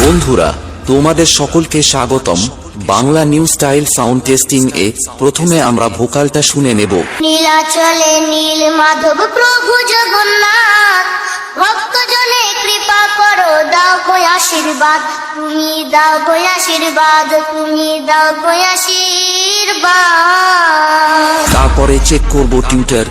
বন্ধুরা, তোমাদের সকলকে স্বাগতম Bangla new style sound testing এ। প্রথমে আমরা ভোকালটা শুনে নেব। নীলাচলে নীল মাধব প্রভু জগন্নাথ, ভক্তজনে কৃপা করো, দাও গো আশীর্বাদ, তুমি দাও গো আশীর্বাদ, তুমি দাও গো আশীর্বাদ। তারপরে চেক করব টিউটার।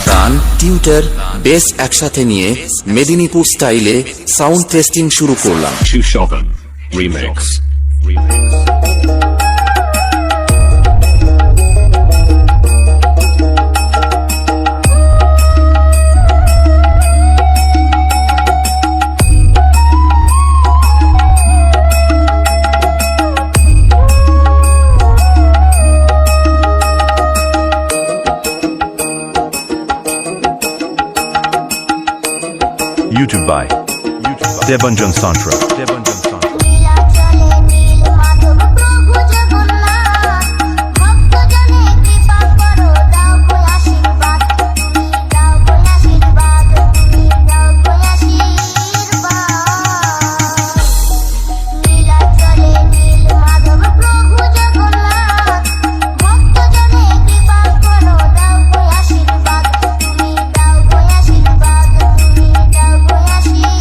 গান, টিউটার, বেস একসাথে নিয়ে মেদিনীপুর স্টাইলে সাউন্ড টেস্টিং শুরু করলাম। Chushovan Remix. YouTube by Debanjan Santra. নীলাচলে নীল মাধব প্রভু জগন্নাথ, ভক্তজনে কৃপা করো, দাও গো আশীর্বাদ, তুমি দাও গো আশীর্বাদ, তুমি দাও গো আশীর্বাদ। নীলাচলে নীল মাধব প্রভু জগন্নাথ, ভক্তজনে কৃপা করো, দাও গো আশীর্বাদ, তুমি দাও গো আশীর্বাদ, তুমি দাও গো আশীর্বাদ।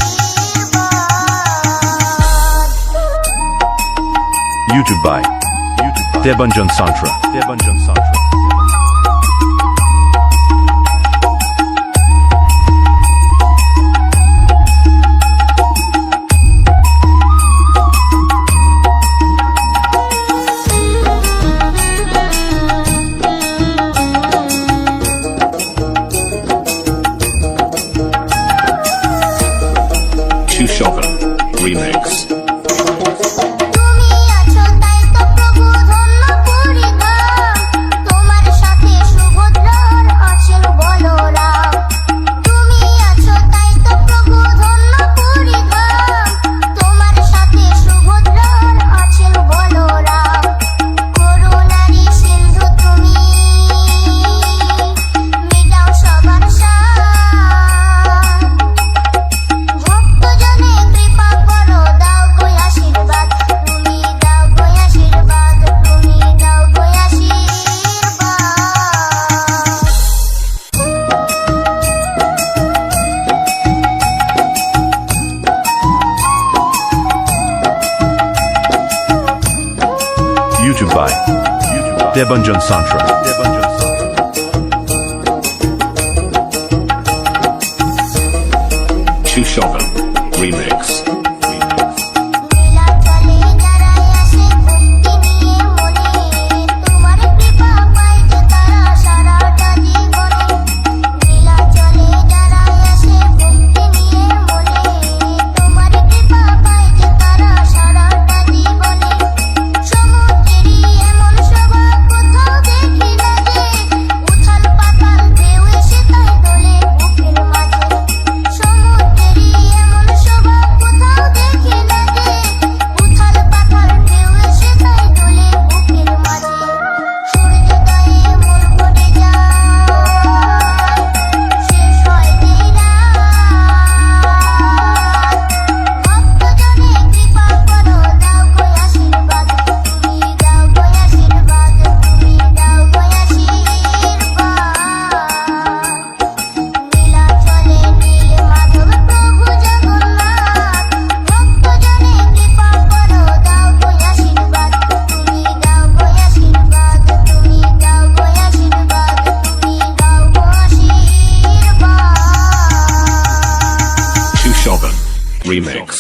YouTube by Debanjan Santra. Chushovan Remix. তুমি আছো তাই তো প্রভু ধন্য পরিধান, তোমার সাথে সুভদ্রার আছেন বলরাম। তুমি আছো তাই তো প্রভু ধন্য পরিধান, তোমার সাথে সুভদ্রার আছেন বলরাম। করুণারি সিন্ধু তুমি, মেটাও সবার সাধ, ভক্তজনে কৃপা করো, দাও গো আশীর্বাদ, তুমি দাও গো আশীর্বাদ, তুমি দাও গো আশীর্বাদ। YouTube by Debanjan Santra. Chushovan Remix. নীলাচলে যারাই আসে ভক্তি নিয়ে মনে, তোমার কৃপা পায় যে তারা সারাটা জীবনে। নীলাচলে যারাই আসে ভক্তি নিয়ে মনে, তোমার কৃপা পায় যে তারা সারাটা জীবনে। সমুদ্রেরই এমন শোভা কোথাও দেখি না যে, উথাল পাতাল ঢেউ এসে তাই দোলে বুকের মাঝে। সমুদ্রেরই এমন শোভা কোথাও দেখি না যে, উথাল পাতাল ঢেউ এসে তাই দোলে বুকের মাঝে। সূর্যোদয়ে মন ভরে যায়, শেষ হয় যেই রাত, ভক্তজনে কৃপা করো, দাও গো আশীর্বাদ, তুমি দাও গো আশীর্বাদ, তুমি দাও গো আশীর্বাদ। নীলাচলে নীল মাধব প্রভু জগন্নাথ, ভক্তজনে কৃপা করো, দাও গো আশীর্বাদ, তুমি দাও গো আশীর্বাদ, তুমি দাও গো আশীর্বাদ, তুমি দাও গো আশীর্বাদ। Chushovan Remix.